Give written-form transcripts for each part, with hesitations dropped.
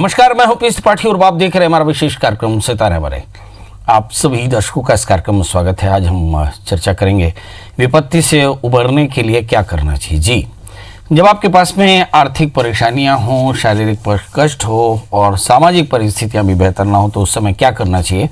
नमस्कार, मैं हूं पीस त्रिपाठी और आप देख रहे हैं हमारा विशेष कार्यक्रम सितारे भरे। आप सभी दर्शकों का इस कार्यक्रम में स्वागत है। आज हम चर्चा करेंगे विपत्ति से उबरने के लिए क्या करना चाहिए। जी, जब आपके पास में आर्थिक परेशानियां हों, शारीरिक कष्ट हो और सामाजिक परिस्थितियां भी बेहतर ना हो तो उस समय क्या करना चाहिए,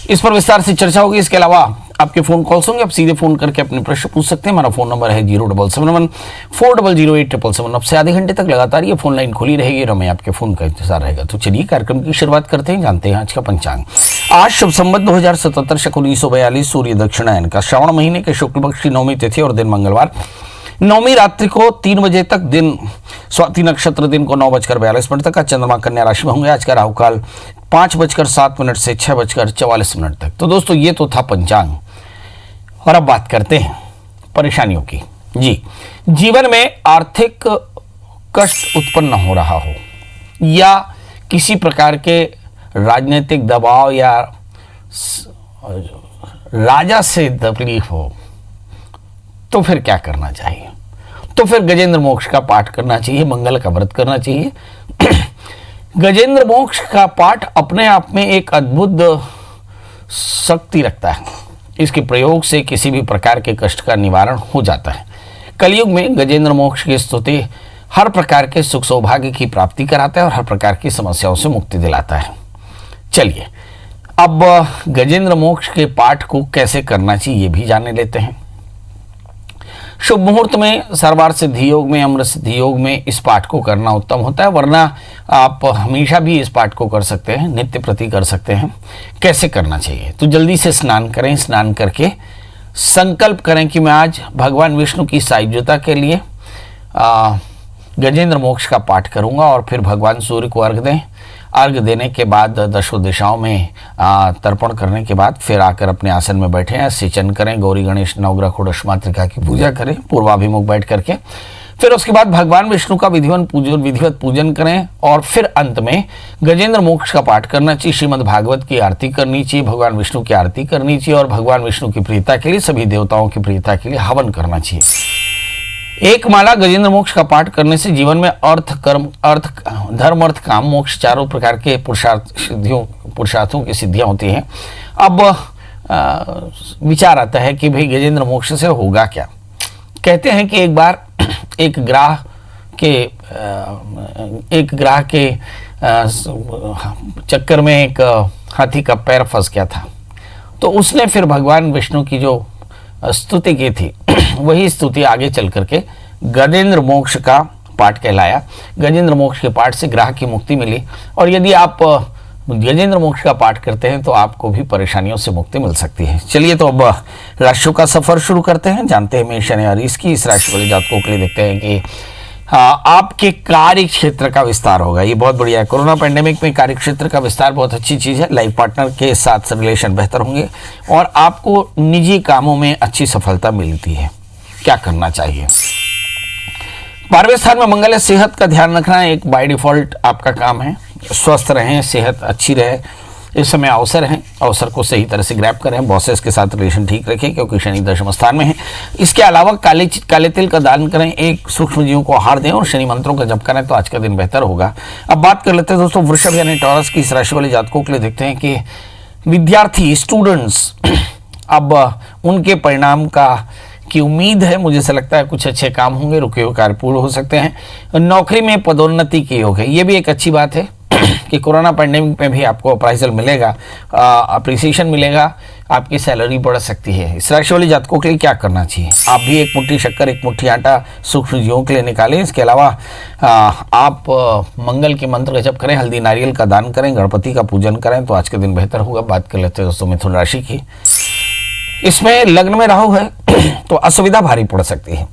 इस पर विस्तार से चर्चा होगी। इसके अलावा आपके फ़ोन कॉल्स होंगे, आप सीधे फ़ोन करके अपने प्रश्न पूछ सकते हैं। हमारा फ़ोन नंबर है 07714008777। अब से आधे घंटे तक लगातार ये फ़ोन लाइन खुली रहेगी और हमें आपके फ़ोन का इंतजार रहेगा। तो चलिए कार्यक्रम की शुरुआत करते हैं, जानते हैं आज का पंचांग। आज शुभ संवत 2077 शक 1942 सूर्य दक्षिणायन का श्रावण महीने के शुक्ल पक्ष की नौमी तिथि और दिन मंगलवार। नौमी रात्रि को 3 बजे तक, दिन स्वाति नक्षत्र दिन को 9:42 तक का चंद्रमा कन्या राशि में होंगे। आज का राहु काल 5:07 से 6:44 तक। तो दोस्तों ये तो था पंचांग और अब बात करते हैं परेशानियों की। जी, जीवन में आर्थिक कष्ट उत्पन्न हो रहा हो या किसी प्रकार के राजनीतिक दबाव या राजा से तकलीफ हो तो फिर क्या करना चाहिए? तो फिर गजेंद्र मोक्ष का पाठ करना चाहिए, मंगल का व्रत करना चाहिए। गजेंद्र मोक्ष का पाठ अपने आप में एक अद्भुत शक्ति रखता है। इसके प्रयोग से किसी भी प्रकार के कष्ट का निवारण हो जाता है। कलयुग में गजेंद्र मोक्ष की स्तुति हर प्रकार के सुख सौभाग्य की प्राप्ति कराता है और हर प्रकार की समस्याओं से मुक्ति दिलाता है। चलिए अब गजेंद्र मोक्ष के पाठ को कैसे करना चाहिए ये भी जाने लेते हैं। शुभ मुहूर्त में, सर्वार्थ सिद्धि योग में, अमृत सिद्धि योग में इस पाठ को करना उत्तम होता है, वरना आप हमेशा भी इस पाठ को कर सकते हैं, नित्य प्रति कर सकते हैं। कैसे करना चाहिए? तो जल्दी से स्नान करें। स्नान करके संकल्प करें कि मैं आज भगवान विष्णु की सायुज्यता के लिए गजेंद्र मोक्ष का पाठ करूंगा और फिर भगवान सूर्य को अर्घ दें। अर्घ देने के बाद दशों दिशाओं में तर्पण करने के बाद फिर आकर अपने आसन में बैठे हैं, सिंचन करें, गौरी गणेश नवग्रह षोडश मातृका की पूजा करें पूर्वाभिमुख बैठ करके। फिर उसके बाद भगवान विष्णु का विधिवत पूजन करें और फिर अंत में गजेंद्र मोक्ष का पाठ करना चाहिए। श्रीमद् भागवत की आरती करनी चाहिए, भगवान विष्णु की आरती करनी चाहिए और भगवान विष्णु की प्रियता के लिए, सभी देवताओं की प्रियता के लिए हवन करना चाहिए। एक माला गजेंद्र मोक्ष का पाठ करने से जीवन में धर्म अर्थ काम मोक्ष चारों प्रकार के पुरुषार्थों की सिद्धियां होती हैं। अब विचार आता है कि भाई गजेंद्र मोक्ष से होगा क्या? कहते हैं कि एक बार एक ग्राह के चक्कर में एक हाथी का पैर फंस गया था, तो उसने फिर भगवान विष्णु की जो स्तुति की थी वही स्तुति आगे चल करके गजेंद्र मोक्ष का पाठ कहलाया। गजेंद्र मोक्ष के पाठ से ग्राह की मुक्ति मिली और यदि आप गजेंद्र मोक्ष का पाठ करते हैं तो आपको भी परेशानियों से मुक्ति मिल सकती है। चलिए तो अब राशियों का सफर शुरू करते हैं, जानते हैं मेष यानी अरिस की इस राशि वाले जातकों के लिए। देखते हैं कि आपके कार्य क्षेत्र का विस्तार होगा। ये बहुत बढ़िया है। कोरोना पैंडेमिक में कार्य क्षेत्र का विस्तार बहुत अच्छी चीज़ है। लाइफ पार्टनर के साथ रिलेशन बेहतर होंगे और आपको निजी कामों में अच्छी सफलता मिलती है। क्या करना चाहिए? 12वें स्थान में मंगल है। सेहत का ध्यान रखना एक बाय डिफॉल्ट आपका काम है। स्वस्थ रहें, सेहत अच्छी रहे। इस समय अवसर है, अवसर को सही तरह से ग्रैब करें। बॉसेस के साथ रिलेशन ठीक रखें क्योंकि शनि दशम स्थान में है। इसके अलावा काले तिल का दान करें, एक सूक्ष्म जीवों को आहार दें और शनि मंत्रों का जप करें तो आज का दिन बेहतर होगा। अब बात कर लेते हैं दोस्तों वृषभ यानी टॉरस की इस राशि वाले जातकों के लिए। देखते हैं कि विद्यार्थी स्टूडेंट्स, अब उनके परिणाम की उम्मीद है। मुझे ऐसा लगता है कुछ अच्छे काम होंगे, रुके हुए कार्य पूर्ण हो सकते हैं। नौकरी में पदोन्नति की योग है, ये भी एक अच्छी बात है कि कोरोना पैंडेमिक में भी आपको अप्राइजल मिलेगा, अप्रिसिएशन मिलेगा, आपकी सैलरी बढ़ सकती है। इस राशि वाले जातकों के लिए क्या करना चाहिए? आप भी एक मुट्ठी शक्कर, एक मुट्ठी आटा सूक्ष्म जीवों के लिए निकालें। इसके अलावा आप मंगल के मंत्र का जप करें, हल्दी नारियल का दान करें, गणपति का पूजन करें तो आज के दिन बेहतर होगा। बात कर लेते हैं दोस्तों मिथुन राशि की। इसमें लग्न में राहु है तो असुविधा भारी पड़ सकती है।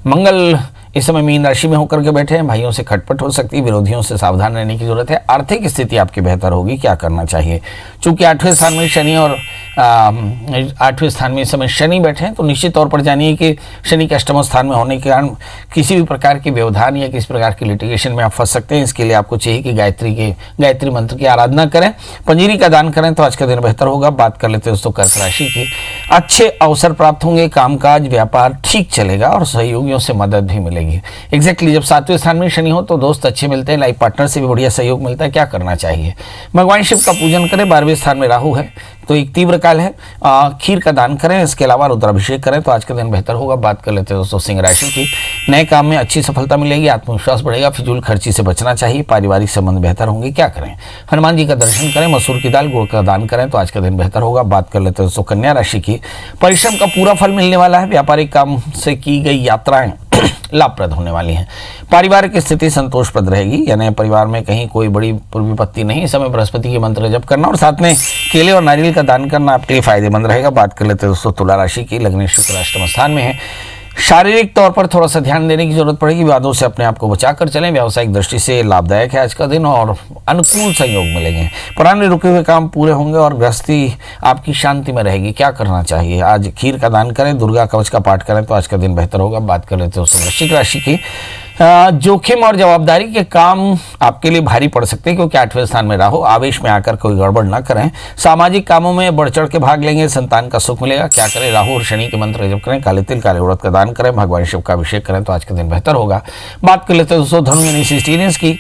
मंगल इस समय मीन राशि में होकर के बैठे हैं, भाइयों से खटपट हो सकती है, विरोधियों से सावधान रहने की जरूरत है। आर्थिक स्थिति आपकी बेहतर होगी। क्या करना चाहिए? चूंकि 8वें स्थान में शनि और 8वें स्थान में इस समय शनि बैठे हैं, तो निश्चित तौर पर जानिए कि शनि के अष्टम स्थान में होने के कारण किसी भी प्रकार के व्यवधान या किसी प्रकार के लिटिगेशन में आप फंस सकते हैं। इसके लिए आपको चाहिए कि गायत्री मंत्र की आराधना करें, पंजीरी का दान करें तो आज का दिन बेहतर होगा। बात कर लेते हैं दोस्तों कर्क राशि की। अच्छे अवसर प्राप्त होंगे, कामकाज व्यापार ठीक चलेगा और सहयोगियों से मदद भी मिलेगी। एग्जैक्टली जब 7वें स्थान में शनि हो तो दोस्त अच्छे मिलते हैं, लाइफ पार्टनर से भी बढ़िया सहयोग मिलता है। क्या करना चाहिए? भगवान शिव का पूजन करें, 12वें स्थान में राहु है तो एक तीव्र काल है, खीर का दान करें, इसके अलावा रुद्राभिषेक करें तो आज का दिन बेहतर होगा। बात कर लेते हैं दोस्तों सिंह राशि की। नए काम में अच्छी सफलता मिलेगी, आत्मविश्वास बढ़ेगा, फिजूल खर्ची से बचना चाहिए, पारिवारिक संबंध बेहतर होंगे। क्या करें? हनुमान जी का दर्शन करें, मसूर की दाल गुड़ का दान करें तो आज का दिन बेहतर होगा। बात कर लेते हैं दोस्तों कन्या राशि की। परिश्रम का पूरा फल मिलने वाला है, व्यापारिक काम से की गई यात्राएं लाभप्रद होने वाली हैं। पारिवारिक स्थिति संतोषप्रद रहेगी, यानी परिवार में कहीं कोई बड़ी विपत्ति नहीं। इस समय बृहस्पति के मंत्र जप करना और साथ में केले और नारियल का दान करना आपके लिए फायदेमंद रहेगा। बात कर लेते हैं दोस्तों तुला राशि की। लग्न शुक्र अष्टम स्थान में है, शारीरिक तौर पर थोड़ा सा ध्यान देने की जरूरत पड़ेगी, विवादों से अपने आप को बचाकर चलें। व्यावसायिक दृष्टि से लाभदायक है आज का दिन और अनुकूल संयोग मिलेंगे। पुराने रुके हुए काम पूरे होंगे और गृहस्थी आपकी शांति में रहेगी। क्या करना चाहिए? आज खीर का दान करें, दुर्गा कवच का पाठ करें तो आज का दिन बेहतर होगा। बात कर लेते हैं दोस्तों वृश्चिक राशि की। जोखिम और जवाबदारी के काम आपके लिए भारी पड़ सकते हैं क्योंकि 8वें स्थान में राहु। आवेश में आकर कोई गड़बड़ ना करें। सामाजिक कामों में बढ़ चढ़ के भाग लेंगे, संतान का सुख मिलेगा। क्या करें? राहु और शनि के मंत्र जप करें, काले तिल काले उड़द का दान करें, भगवान शिव का अभिषेक करें तो आज के दिन बेहतर होगा। बात कर लेते हैं दोस्तों धनु यानी सिस्टीरियंस की।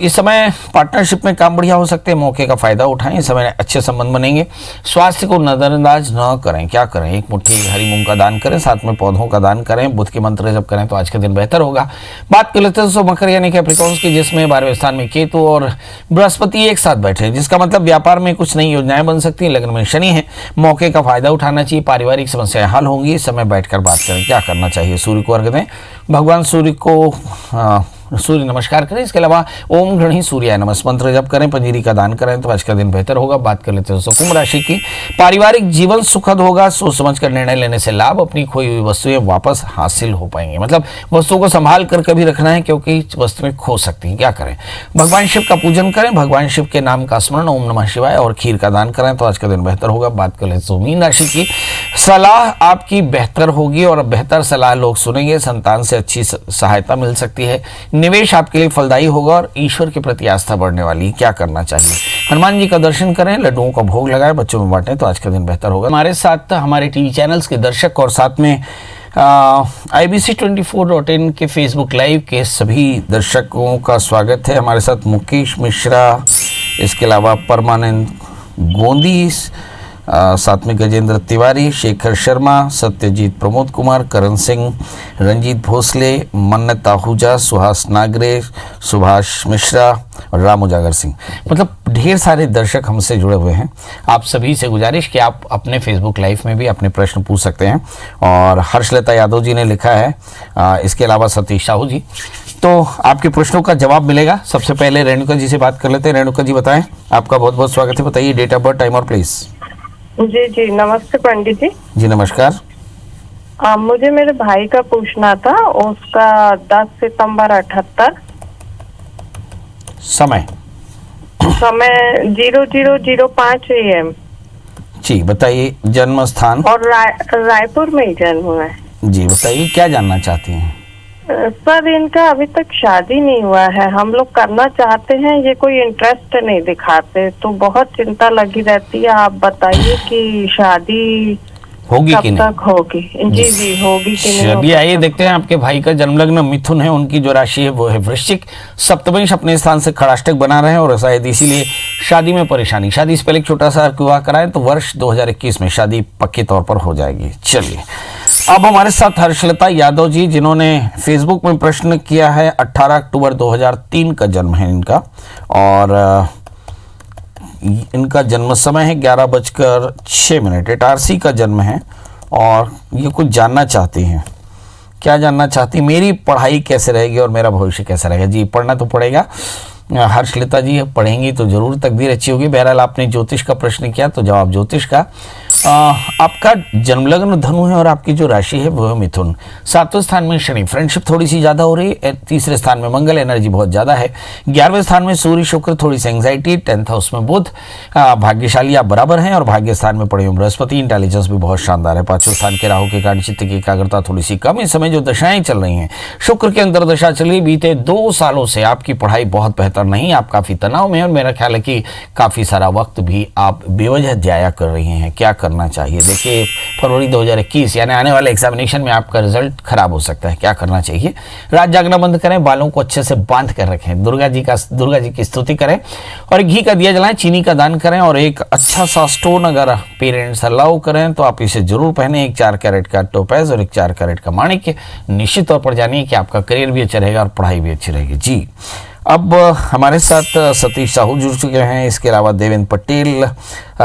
इस समय पार्टनरशिप में काम बढ़िया हो सकते हैं, मौके का फायदा उठाएं। इस समय अच्छे संबंध बनेंगे। स्वास्थ्य को नजरअंदाज न करें। क्या करें? एक मुट्ठी हरी मूंग का दान करें, साथ में पौधों का दान करें, बुध के मंत्र जप करें तो आज के दिन बेहतर होगा। बात कर लेते हैं दोस्तों मकर यानी कैप्रिकॉर्न्स की, जिसमें 12वें स्थान में केतु और बृहस्पति एक साथ बैठे हैं, जिसका मतलब व्यापार में कुछ नई योजनाएं बन सकती हैं। लग्न में शनि है, मौके का फायदा उठाना चाहिए, पारिवारिक समस्याएं हल होंगी। इस समय बैठकर बात करें। क्या करना चाहिए? सूर्य को अर्घ दें, भगवान सूर्य को सूर्य नमस्कार करें। इसके अलावा ओम गृणी सूर्याय नमः मंत्र जप करें, पंजीरी का दान करें तो आज का दिन बेहतर होगा। बात कर लेते हैं दोस्तों कुंभ राशि की। पारिवारिक जीवन सुखद होगा, सोच समझ कर निर्णय लेने से लाभ, अपनी खोई हुई वस्तुएं वापस हासिल हो पाएंगे। मतलब वस्तुओं को संभाल कर कभी रखना है क्योंकि वस्तुएं खो सकती हैं। क्या करें? भगवान शिव का पूजन करें, भगवान शिव के नाम का स्मरण ओम नमः शिवाय और खीर का दान करें तो आज का दिन बेहतर होगा। बात कर लेते हैं मीन राशि की। सलाह आपकी बेहतर होगी और बेहतर सलाह लोग सुनेंगे, संतान से अच्छी सहायता मिल सकती है। निवेश आपके लिए फलदायी होगा और ईश्वर के प्रति आस्था बढ़ने वाली है। क्या करना चाहिए? हनुमान जी का दर्शन करें, लड्डुओं का भोग लगाएं, बच्चों में बांटें तो आज का दिन बेहतर होगा। हमारे साथ हमारे टीवी चैनल्स के दर्शक और साथ में IBC24.in के फेसबुक लाइव के सभी दर्शकों का स्वागत है। हमारे साथ मुकेश मिश्रा, इसके अलावा परमानंद गोंदी, साथ में गजेंद्र तिवारी, शेखर शर्मा, सत्यजीत प्रमोद कुमार, करण सिंह, रंजीत भोसले, मन्नत आहूजा, सुहास नागरे, सुभाष मिश्रा और राम उजागर सिंह। मतलब ढेर सारे दर्शक हमसे जुड़े हुए हैं। आप सभी से गुजारिश कि आप अपने फेसबुक लाइव में भी अपने प्रश्न पूछ सकते हैं। और हर्षलता यादव जी ने लिखा है, इसके अलावा सतीश साहू जी, तो आपके प्रश्नों का जवाब मिलेगा। सबसे पहले रेणुका जी से बात कर लेते हैं। रेणुका जी बताएं, आपका बहुत बहुत स्वागत है। बताइए डेट ऑफ बर्थ, टाइम और प्लेस। जी जी नमस्ते पंडित जी। जी नमस्कार। मुझे मेरे भाई का पूछना था, उसका 10 सितंबर 78, समय 00:05 AM। जी बताइए जन्म स्थान। और रायपुर में ही जन्म हुआ है। जी बताइए क्या जानना चाहती हैं? सर इनका अभी तक शादी नहीं हुआ है, हम लोग करना चाहते हैं, ये कोई इंटरेस्ट नहीं दिखाते, तो बहुत चिंता लगी रहती है। आप बताइए कि शादी होगी कि नहीं? तक होगी? जी जी होगी कि नहीं? चलिए आइए देखते हैं। आपके भाई का जन्म लग्न मिथुन है, उनकी जो राशि है वो है वृश्चिक। सप्तमंश अपने स्थान से खड़ाष्टक बना रहे हैं और शायद इसीलिए शादी में परेशानी। शादी से पहले एक छोटा सा विवाह कराएं तो वर्ष 2021 में शादी पक्के तौर पर हो जाएगी। चलिए अब हमारे साथ हर्षलता यादव जी, जिन्होंने फेसबुक में प्रश्न किया है। 18 अक्टूबर 2003 का जन्म है इनका और इनका जन्म समय है 11:06। इटारसी का जन्म है और ये कुछ जानना चाहती हैं। क्या जानना चाहती? मेरी पढ़ाई कैसे रहेगी और मेरा भविष्य कैसा रहेगा। जी पढ़ना तो पड़ेगा हर्षलता जी, पढ़ेंगी तो जरूर तकदीर अच्छी होगी। बहरहाल आपने ज्योतिष का प्रश्न किया तो जवाब ज्योतिष का। आपका जन्म लग्न धनु है और आपकी जो राशि है वो है मिथुन। 7वें स्थान में शनि, फ्रेंडशिप थोड़ी सी ज्यादा हो रही है। 3रे स्थान में मंगल, एनर्जी बहुत ज्यादा है। 11वें स्थान में सूर्य शुक्र, थोड़ी सी एंग्जाइटी। 10th हाउस में बुध, भाग्यशाली आप बराबर हैं। और भाग्य स्थान में पड़े हुए बृहस्पति, इंटेलिजेंस भी बहुत शानदार है। 5वें स्थान के राहु के कारण चित्त की एकाग्रता थोड़ी सी कम। इस समय जो दशाएं चल रही हैं, शुक्र के अंतर दशा चली, बीते 2 सालों से आपकी पढ़ाई बहुत बेहतर नहीं, आप काफी तनाव में हैं और मेरा ख्याल है कि काफी सारा वक्त भी आप बेवजह जाया कर रही हैं। क्या करना चाहिए? देखिए, फरवरी 2021 यानी आने वाले एग्जामिनेशन में आपका रिजल्ट खराब हो सकता है। क्या करना चाहिए? रात जागना बंद करें, बालों को अच्छे से बांध कर रखें, दुर्गा जी की स्तुति करें और घी का दिया जलाएं, चीनी का दान करें और एक अच्छा सा स्टोन अगर पेरेंट्स अलाउ करें तो आप इसे जरूर पहने। एक 4 कैरेट का टोपैज और एक 4 कैरेट का माणिक्य। निश्चित तौर पर जानिए कि आपका करियर भी अच्छा रहेगा और पढ़ाई भी अच्छी रहेगी। जी, अब हमारे साथ सतीश साहू जुड़ चुके हैं। इसके अलावा देवेंद्र पटेल,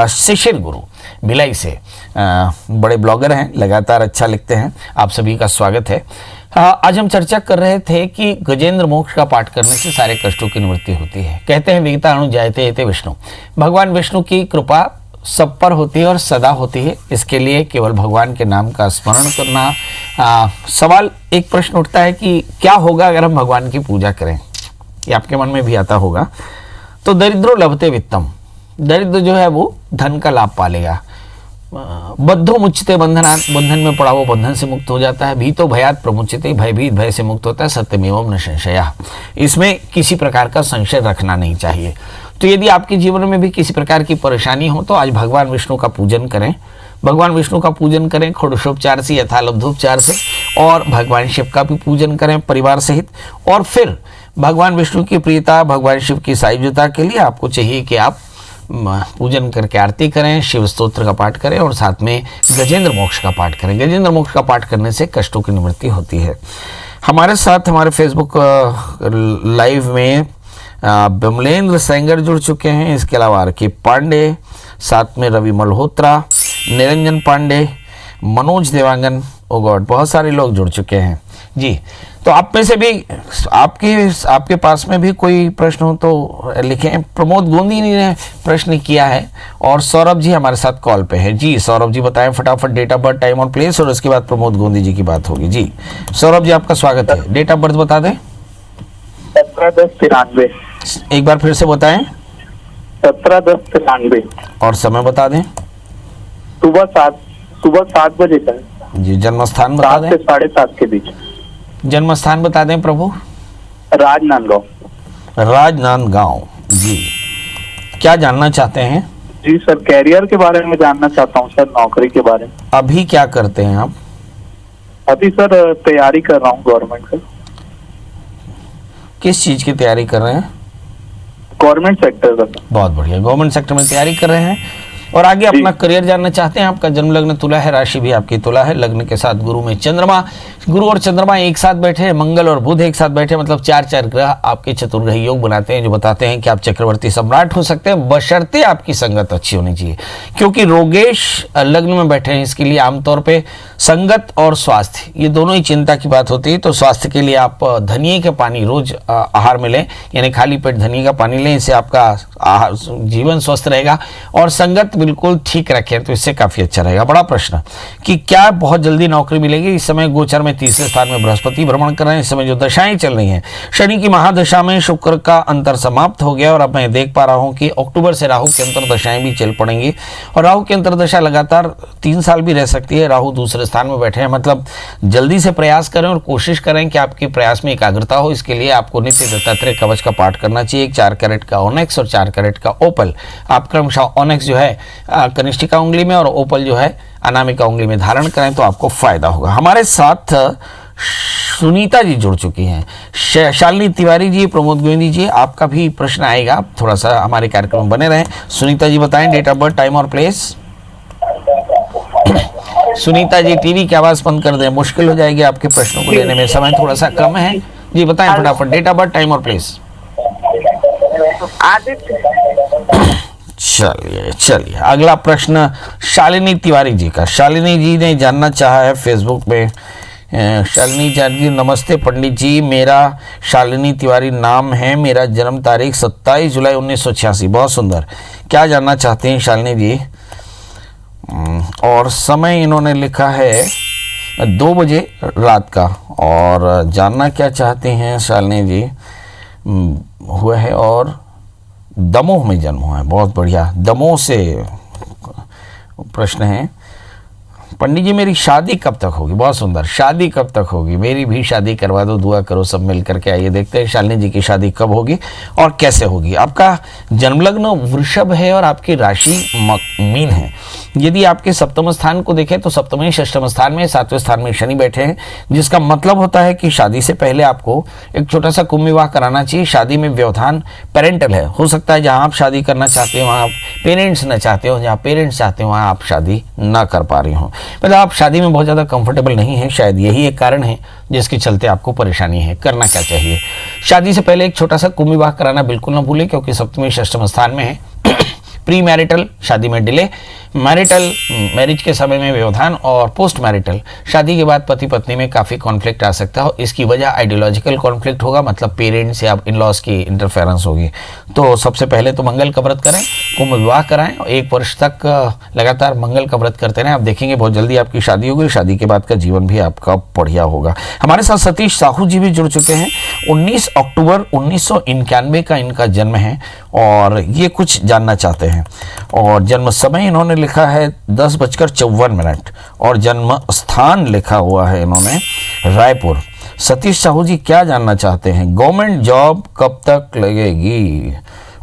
शिशिर गुरु भिलाई से, बड़े ब्लॉगर हैं, लगातार अच्छा लिखते हैं। आप सभी का स्वागत है। आज हम चर्चा कर रहे थे कि गजेंद्र मोक्ष का पाठ करने से सारे कष्टों की निवृत्ति होती है। कहते हैं विगता अणु जायते एते विष्णु, भगवान विष्णु की कृपा सब पर होती है और सदा होती है। इसके लिए केवल भगवान के नाम का स्मरण करना। सवाल, एक प्रश्न उठता है कि क्या होगा अगर हम भगवान की पूजा करें? ये आपके मन में भी आता होगा। तो दरिद्रो लभते वित्तम, दरिद्र जो है वो धन का लाभ पालेगा। बद्धो मुच्यते बंधनात्, बंधन में पड़ा वो बंधन से मुक्त हो जाता है। भीतो भयात् प्रमुच्यते, भयभीत भय से मुक्त होता है। सत्यमेवं न संशयः, इसमें किसी प्रकार का संशय रखना नहीं चाहिए। तो यदि आपके जीवन में भी किसी प्रकार की परेशानी हो तो आज भगवान विष्णु का पूजन करें। भगवान विष्णु का पूजन करें षोडशोपचार से, यथालब्धोपचार से, और भगवान शिव का भी पूजन करें परिवार सहित। और फिर भगवान विष्णु की प्रियता, भगवान शिव की सायुज्यता के लिए आपको चाहिए कि आप पूजन करके आरती करें, शिव स्तोत्र का पाठ करें और साथ में गजेंद्र मोक्ष का पाठ करें। गजेंद्र मोक्ष का पाठ करने से कष्टों की निवृत्ति होती है। हमारे साथ हमारे फेसबुक लाइव में बिमलेंद्र सेंगर जुड़ चुके हैं। इसके अलावा आर.के. पांडे, साथ में रवि मल्होत्रा, निरंजन पांडे, मनोज देवांगन, ओ गॉड, बहुत सारे लोग जुड़ चुके हैं। जी, तो आप में से भी आपके पास में भी कोई प्रश्न हो तो लिखें। प्रमोद गोंदी ने प्रश्न किया है और सौरभ जी हमारे साथ कॉल पे है। जी सौरभ जी, बताएं फटाफट डेट ऑफ बर्थ, टाइम और प्लेस, और उसके बाद प्रमोद गोंदी जी की बात होगी। जी सौरभ जी, आपका स्वागत है। डेट ऑफ बर्थ बता दें। 17/10/93। एक बार फिर से बताएं। 17/10/93। और समय बता दें। सुबह 7 बजे का है। जी, जन्म स्थान बता 7 दें। से 7:30 के बीच। जन्म स्थान बता दें प्रभु। राजनांदगांव। राजनांदगांव। जी, क्या जानना चाहते हैं? जी सर, कैरियर के बारे में जानना चाहता हूँ सर, नौकरी के बारे में। अभी क्या करते हैं आप? अभी सर तैयारी कर रहा हूँ गवर्नमेंट से। किस चीज की तैयारी कर रहे हैं? गवर्नमेंट सेक्टर का। बहुत बढ़िया, गवर्नमेंट सेक्टर में तैयारी कर रहे हैं और आगे अपना करियर जानना चाहते हैं। आपका जन्म लग्न तुला है, राशि भी आपकी तुला है, लग्न के साथ गुरु में चंद्रमा, गुरु और चंद्रमा एक साथ बैठे हैं, मंगल और बुध एक साथ बैठे, मतलब 4 ग्रह आपके चतुर्ग्रही योग बनाते हैं, जो बताते हैं कि आप चक्रवर्ती सम्राट हो सकते हैं, बशर्ते आपकी संगत अच्छी होनी चाहिए। क्योंकि रोगेश लग्न में बैठे हैं, इसके लिए आमतौर पर संगत और स्वास्थ्य ये दोनों ही चिंता की बात होती है। तो स्वास्थ्य के लिए आप धनिये के पानी रोज आहार में लें, यानी खाली पेट धनिये का पानी लें, इससे आपका जीवन स्वस्थ रहेगा। और संगत बिल्कुल ठीक रखें तो इससे काफी अच्छा रहेगा। बड़ा प्रश्न कि क्या बहुत जल्दी नौकरी मिलेगी? इस समय गोचर में 3रे स्थान में बृहस्पति भ्रमण कर रहे हैं। इस समय जो दशाएं चल रही हैं, शनि की महादशा में शुक्र का अंतर समाप्त हो गया और अब मैं देख पा रहा हूं कि अक्टूबर से राहु की अंतर दशाएं भी चल पड़ेंगी और राहु की अंतर दशा लगातार 3 साल भी रह सकती है। राहु 2रे स्थान में बैठे हैं, मतलब जल्दी से प्रयास करें और कोशिश करें कि आपके प्रयास में एकाग्रता हो। इसके लिए आपको नित्य दत्तात्रेय कवच का पाठ करना चाहिए। 4 कैरेट का ओनेक्स और 4 कैरेट का ओपल आप क्रमशः ओनेक्स जो है कनिष्ठिका उंगली में और ओपल जो है अनामिका उंगली में धारण करें तो आपको फायदा होगा। हमारे साथ सुनीता जी जुड़ चुकी हैं। शालिनी तिवारी जी, प्रमोद गोविंदी जी, आपका भी प्रश्न आएगा, थोड़ा सा हमारे कार्यक्रम में बने रहें। सुनीता जी बताएं डेट ऑफ बर्थ, टाइम और प्लेस। सुनीता जी, टीवी की आवाज बंद कर दें, मुश्किल हो जाएगी आपके प्रश्नों को लेने में, समय थोड़ा सा कम है। जी बताएं फटाफट डेट ऑफ बर्थ, टाइम और प्लेस। चलिए अगला प्रश्न शालिनी तिवारी जी का। शालिनी जी ने जानना चाहा है फेसबुक में। शालिनी जी, नमस्ते पंडित जी, मेरा शालिनी तिवारी नाम है, मेरा जन्म तारीख 27 जुलाई 1986। बहुत सुंदर। क्या जानना चाहते हैं शालिनी जी? और समय इन्होंने लिखा है 2 बजे रात का। और जानना क्या चाहते हैं शालिनी जी, हुआ है और दमोह में जन्म हुआ है। बहुत बढ़िया, दमोह से प्रश्न है। पंडित जी मेरी शादी कब तक होगी? बहुत सुंदर, शादी कब तक होगी? मेरी भी शादी करवा दो, दुआ करो सब मिल करके। आइए देखते हैं शालिनी जी की शादी कब होगी और कैसे होगी। आपका जन्मलग्न वृषभ है और आपकी राशि मीन है। यदि आपके सप्तम स्थान को देखें तो सप्तम षष्ठम स्थान में 7वें स्थान में शनि बैठे हैं, जिसका मतलब होता है कि शादी से पहले आपको एक छोटा सा कुंभ विवाह कराना चाहिए। शादी में व्यवधान पेरेंटल है, हो सकता है जहां आप शादी करना चाहते हो वहां आप पेरेंट्स न चाहते हो, जहां पेरेंट्स चाहते हो वहां आप शादी ना कर पा रही हो, मतलब आप शादी में बहुत ज़्यादा कंफर्टेबल नहीं है। शायद यही एक कारण है जिसके चलते आपको परेशानी है। करना क्या चाहिए? शादी से पहले एक छोटा सा कुंभ विवाह कराना बिल्कुल ना भूलें, क्योंकि सप्तमी षष्ठम स्थान में है। प्री मैरिटल शादी में डिले, मैरिटल मैरिज के समय में व्यवधान और पोस्ट मैरिटल शादी के बाद पति पत्नी में काफ़ी कॉन्फ्लिक्ट आ सकता है। इसकी वजह आइडियोलॉजिकल कॉन्फ्लिक्ट होगा, मतलब पेरेंट्स या इन लॉज की इंटरफेरेंस होगी। तो सबसे पहले तो मंगल का व्रत करें, कुंभ विवाह कराएं और 1 वर्ष तक लगातार मंगल का व्रत करते रहें। आप देखेंगे बहुत जल्दी आपकी शादी होगी। शादी के बाद का जीवन भी आपका बढ़िया होगा। हमारे साथ सतीश साहू जी भी जुड़ चुके हैं। 19 अक्टूबर 1991 का इनका जन्म है और ये कुछ जानना चाहते हैं। और जन्म समय इन्होंने लिखा है 10:54 और जन्म स्थान लिखा हुआ है इन्होंने रायपुर। सतीश साहू जी क्या जानना चाहते हैं? गवर्नमेंट जॉब कब तक लगेगी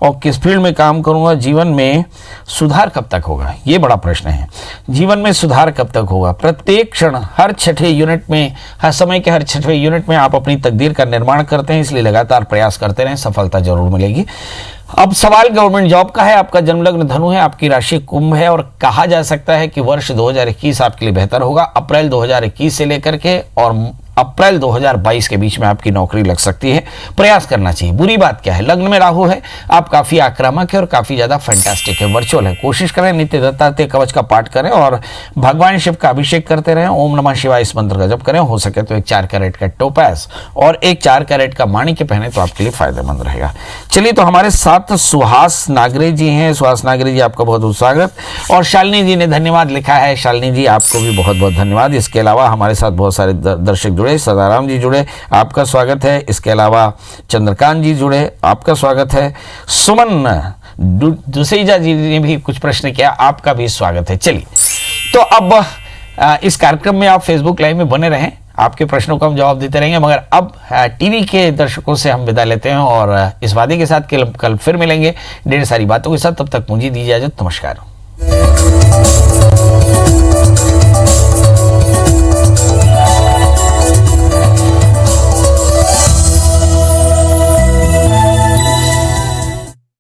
और किस फील्ड में काम करूंगा? जीवन में सुधार कब तक होगा? ये बड़ा प्रश्न है। जीवन में सुधार कब तक होगा? प्रत्येक क्षण, हर छठे यूनिट में, हर समय के हर छठे यूनिट में आप अपनी तकदीर का निर्माण करते हैं, इसलिए लगातार प्रयास करते रहें, सफलता जरूर मिलेगी। अब सवाल गवर्नमेंट जॉब का है। आपका जन्मलग्न धनु है, आपकी राशि कुंभ है और कहा जा सकता है कि वर्ष 2021 आपके लिए बेहतर होगा। अप्रैल 2021 से लेकर के और अप्रैल 2022 के बीच में आपकी नौकरी लग सकती है। प्रयास करना चाहिए। बुरी बात क्या है? लग्न में राहु है, आप काफी आक्रामक है और काफी ज्यादा फैंटास्टिक है, वर्चुअल है। कोशिश करें नित्य दत्तात्रेय कवच का पाठ करें और भगवान शिव का अभिषेक करते रहें। ओम नमः शिवाय इस मंत्र का जप करें। हो सके तो एक 4 कैरेट का टोपाज और एक 4 कैरेट का माणिक्य पहने तो आपके लिए फायदेमंद रहेगा। चलिए, तो हमारे साथ सुहास नागरे जी हैं। सुहास नागरे जी, आपका बहुत बहुत स्वागत। और शालिनी जी ने धन्यवाद लिखा है। शालिनी जी, आपको भी बहुत बहुत धन्यवाद। इसके अलावा हमारे साथ बहुत सारे दर्शक जुड़े, सदाराम जी जुड़े, आपका स्वागत है। इसके अलावा चंद्रकांत जी जुड़े, आपका स्वागत है। सुमन दुसेजा जी ने भी कुछ प्रश्न किया, आपका भी स्वागत है। चलिए, तो अब इस कार्यक्रम में आप फेसबुक लाइव में बने रहें, आपके प्रश्नों का हम जवाब देते रहेंगे। मगर अब टीवी के दर्शकों से हम विदा लेते हैं और इस वादे के साथ कल फिर मिलेंगे ढेर सारी बातों के साथ। तब तक मुझे दीजिए इजाजत। नमस्कार।